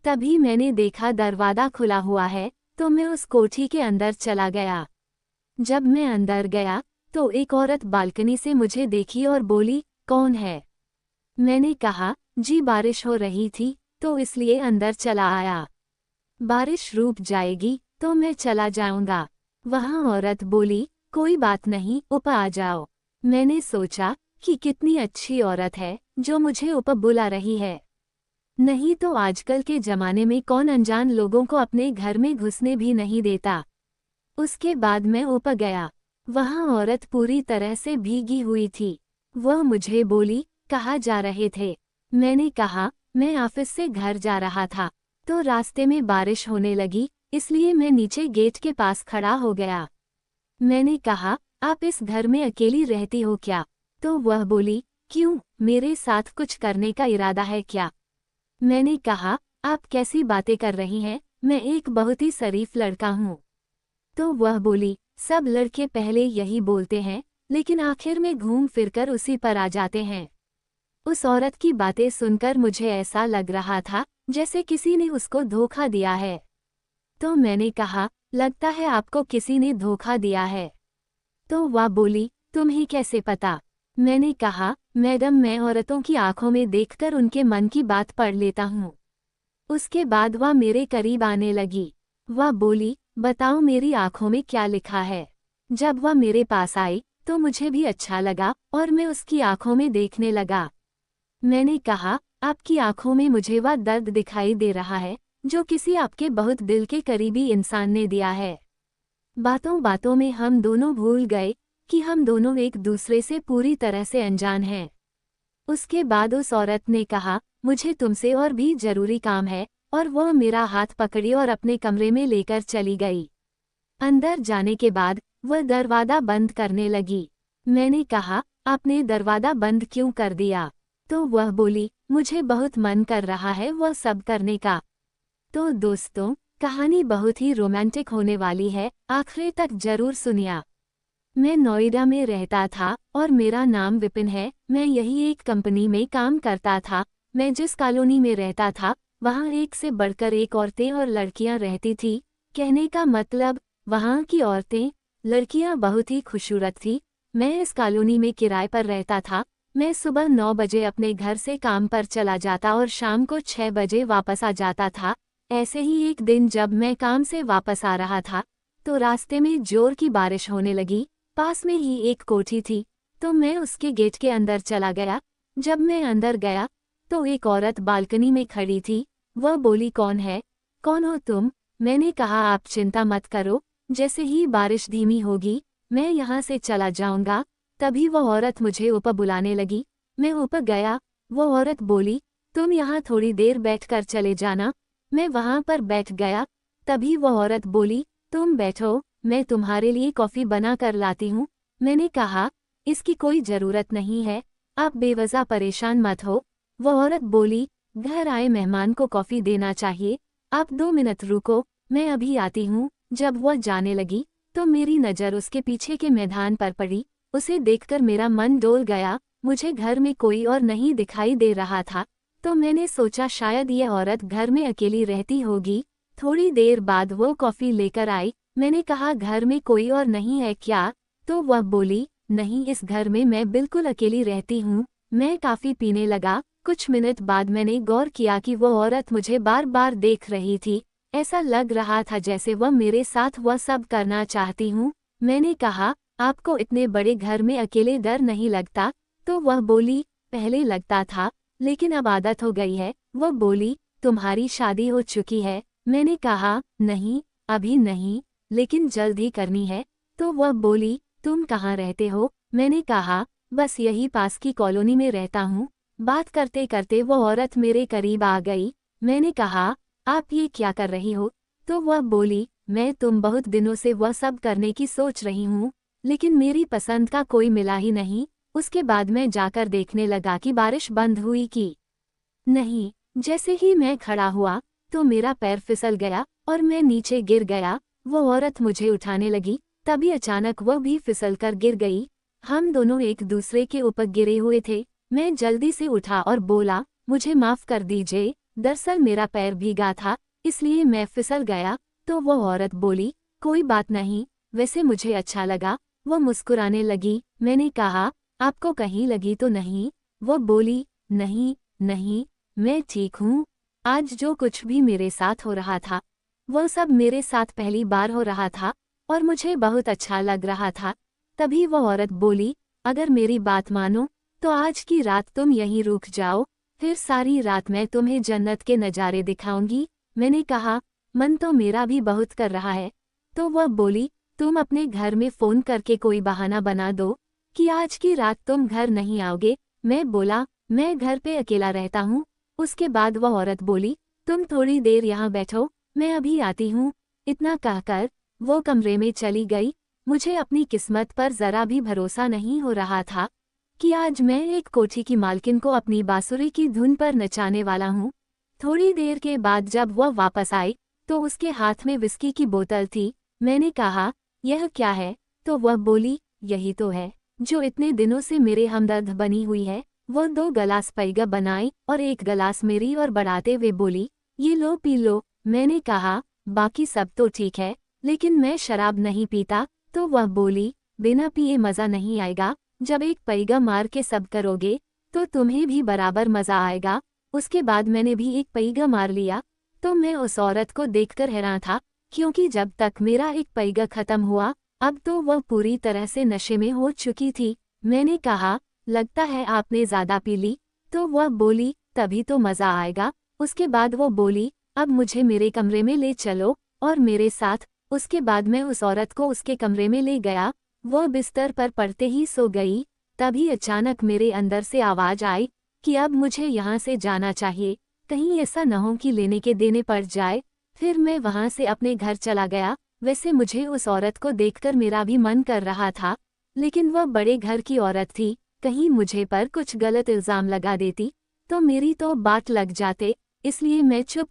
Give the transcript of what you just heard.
तभी मैंने देखा दरवाज़ा खुला हुआ है, तो मैं उस कोठी के अंदर चला गया। जब मैं अंदर गया तो एक औरत बालकनी से मुझे देखी और बोली, कौन है? मैंने कहा, जी बारिश हो रही थी तो इसलिए अंदर चला आया। बारिश रुक जाएगी तो मैं चला जाऊंगा। वहाँ औरत बोली, कोई बात नहीं, ऊपर आ जाओ। मैंने सोचा कि कितनी अच्छी औरत है जो मुझे ऊपर बुला रही है। नहीं तो आजकल के जमाने में कौन अनजान लोगों को अपने घर में घुसने भी नहीं देता। उसके बाद मैं ऊपर गया। वहाँ औरत पूरी तरह से भीगी हुई थी। वह मुझे बोली, कहाँ जा रहे थे? मैंने कहा, मैं ऑफिस से घर जा रहा था, तो रास्ते में बारिश होने लगी, इसलिए मैं नीचे गेट के पास खड़ा हो गया। मैंने कहा, आप इस घर में अकेली रहती हो क्या? तो वह बोली, क्यों, मेरे साथ कुछ करने का इरादा है क्या? मैंने कहा, आप कैसी बातें कर रही हैं, मैं एक बहुत ही शरीफ लड़का हूँ। तो वह बोली, सब लड़के पहले यही बोलते हैं, लेकिन आखिर में घूम फिरकर उसी पर आ जाते हैं। उस औरत की बातें सुनकर मुझे ऐसा लग रहा था जैसे किसी ने उसको धोखा दिया है। तो मैंने कहा, लगता है आपको किसी ने धोखा दिया है। तो वह बोली, तुम्हें कैसे पता? मैंने कहा, मैडम, मैं औरतों की आंखों में देखकर उनके मन की बात पढ़ लेता हूँ। उसके बाद वह मेरे करीब आने लगी। वह बोली, बताओ मेरी आंखों में क्या लिखा है? जब वह मेरे पास आई तो मुझे भी अच्छा लगा और मैं उसकी आंखों में देखने लगा। मैंने कहा, आपकी आंखों में मुझे वह दर्द दिखाई दे रहा है जो किसी आपके बहुत दिल के करीबी इंसान ने दिया है। बातों बातों में हम दोनों भूल गए कि हम दोनों एक दूसरे से पूरी तरह से अनजान हैं। उसके बाद उस औरत ने कहा, मुझे तुमसे और भी जरूरी काम है, और वह मेरा हाथ पकड़ी और अपने कमरे में लेकर चली गई। अंदर जाने के बाद वह दरवाज़ा बंद करने लगी। मैंने कहा, आपने दरवाज़ा बंद क्यों कर दिया? तो वह बोली, मुझे बहुत मन कर रहा है वह सब करने का। तो दोस्तों, कहानी बहुत ही रोमांटिक होने वाली है, आखिर तक जरूर सुनिया। मैं नोएडा में रहता था और मेरा नाम विपिन है। मैं यही एक कंपनी में काम करता था। मैं जिस कॉलोनी में रहता था वहाँ एक से बढ़कर एक औरतें और लड़कियाँ रहती थी। कहने का मतलब, वहाँ की औरतें, लड़कियाँ बहुत ही खूबसूरत थी। मैं इस कॉलोनी में किराए पर रहता था। मैं सुबह 9 बजे अपने घर से काम पर चला जाता और शाम को 6 बजे वापस आ जाता था। ऐसे ही एक दिन जब मैं काम से वापस आ रहा था तो रास्ते में जोर की बारिश होने लगी। पास में ही एक कोठी थी, तो मैं उसके गेट के अंदर चला गया। जब मैं अंदर गया तो एक औरत बालकनी में खड़ी थी। वह बोली, कौन है? कौन हो तुम? मैंने कहा, आप चिंता मत करो, जैसे ही बारिश धीमी होगी मैं यहाँ से चला जाऊंगा। तभी वह औरत मुझे ऊपर बुलाने लगी। मैं ऊपर गया। वो औरत बोली, तुम यहाँ थोड़ी देर बैठकर चले जाना। मैं वहाँ पर बैठ गया। तभी वह औरत बोली, तुम बैठो, मैं तुम्हारे लिए कॉफ़ी बना कर लाती हूँ। मैंने कहा, इसकी कोई ज़रूरत नहीं है, आप बेवजह परेशान मत हो। वह औरत बोली, घर आए मेहमान को कॉफ़ी देना चाहिए, आप 2 मिनट रुको, मैं अभी आती हूँ। जब वह जाने लगी तो मेरी नज़र उसके पीछे के मैदान पर पड़ी। उसे देखकर मेरा मन डोल गया। मुझे घर में कोई और नहीं दिखाई दे रहा था, तो मैंने सोचा शायद ये औरत घर में अकेली रहती होगी। थोड़ी देर बाद वो कॉफ़ी लेकर आई। मैंने कहा, घर में कोई और नहीं है क्या? तो वह बोली, नहीं, इस घर में मैं बिल्कुल अकेली रहती हूँ। मैं काफ़ी पीने लगा। कुछ मिनट बाद मैंने गौर किया कि वो औरत मुझे बार बार देख रही थी। ऐसा लग रहा था जैसे वह मेरे साथ वह सब करना चाहती हूँ। मैंने कहा, आपको इतने बड़े घर में अकेले डर नहीं लगता? तो वह बोली, पहले लगता था, लेकिन अब आदत हो गई है। वह बोली, तुम्हारी शादी हो चुकी है? मैंने कहा, नहीं, अभी नहीं, लेकिन जल्द ही करनी है। तो वह बोली, तुम कहाँ रहते हो? मैंने कहा, बस यही पास की कॉलोनी में रहता हूँ। बात करते करते वो औरत मेरे करीब आ गई। मैंने कहा, आप ये क्या कर रही हो? तो वह बोली, मैं तुम बहुत दिनों से वह सब करने की सोच रही हूँ, लेकिन मेरी पसंद का कोई मिला ही नहीं। उसके बाद मैं जाकर देखने लगा कि बारिश बंद हुई कि नहीं। जैसे ही मैं खड़ा हुआ तो मेरा पैर फिसल गया और मैं नीचे गिर गया। वो औरत मुझे उठाने लगी, तभी अचानक वह भी फिसलकर गिर गई। हम दोनों एक दूसरे के ऊपर गिरे हुए थे। मैं जल्दी से उठा और बोला, मुझे माफ़ कर दीजिए, दरअसल मेरा पैर भीगा था, इसलिए मैं फिसल गया। तो वो औरत बोली, कोई बात नहीं, वैसे मुझे अच्छा लगा। वो मुस्कुराने लगी। मैंने कहा, आपको कहीं लगी तो नहीं? वो बोली, नहीं, नहीं, मैं ठीक हूँ। आज जो कुछ भी मेरे साथ हो रहा था, वो सब मेरे साथ पहली बार हो रहा था और मुझे बहुत अच्छा लग रहा था। तभी वो औरत बोली, अगर मेरी बात मानो तो आज की रात तुम यहीं रुक जाओ, फिर सारी रात मैं तुम्हें जन्नत के नज़ारे दिखाऊंगी। मैंने कहा, मन तो मेरा भी बहुत कर रहा है। तो वह बोली, तुम अपने घर में फ़ोन करके कोई बहाना बना दो कि आज की रात तुम घर नहीं आओगे। मैं बोला, मैं घर पे अकेला रहता हूँ। उसके बाद वह औरत बोली, तुम थोड़ी देर यहाँ बैठो, मैं अभी आती हूँ। इतना कहकर वो कमरे में चली गई। मुझे अपनी किस्मत पर ज़रा भी भरोसा नहीं हो रहा था कि आज मैं एक कोठी की मालकिन को अपनी बांसुरी की धुन पर नचाने वाला हूँ। थोड़ी देर के बाद जब वह वापस आई तो उसके हाथ में विस्की की बोतल थी। मैंने कहा, यह क्या है? तो वह बोली, यही तो है जो इतने दिनों से मेरे हमदर्द बनी हुई है। वो 2 गिलास पैगा बनाई और 1 गिलास मेरी और बढ़ाते हुए बोली, ये लो पी लो। मैंने कहा, बाकी सब तो ठीक है, लेकिन मैं शराब नहीं पीता। तो वह बोली, बिना पिए मज़ा नहीं आएगा, जब एक पैगा मार के सब करोगे तो तुम्हें भी बराबर मज़ा आएगा। उसके बाद मैंने भी एक पैगा मार लिया। तो मैं उस औरत को देखकर हैरान था, क्योंकि जब तक मेरा एक पैगा खत्म हुआ, अब तो वह पूरी तरह से नशे में हो चुकी थी। मैंने कहा, लगता है आपने ज़्यादा पी ली। तो वह बोली, तभी तो मज़ा आएगा। उसके बाद वो बोली, अब मुझे मेरे कमरे में ले चलो और मेरे साथ। उसके बाद मैं उस औरत को उसके कमरे में ले गया। वह बिस्तर पर पड़ते ही सो गई। तभी अचानक मेरे अंदर से आवाज़ आई कि अब मुझे यहाँ से जाना चाहिए, कहीं ऐसा न हो कि लेने के देने पड़ जाए। फिर मैं वहाँ से अपने घर चला गया। वैसे मुझे उस औरत को देखकर मेरा भी मन कर रहा था, लेकिन वह बड़े घर की औरत थी, कहीं मुझे पर कुछ गलत इल्ज़ाम लगा देती तो मेरी तो बात लग जाते, इसलिए मैं चुप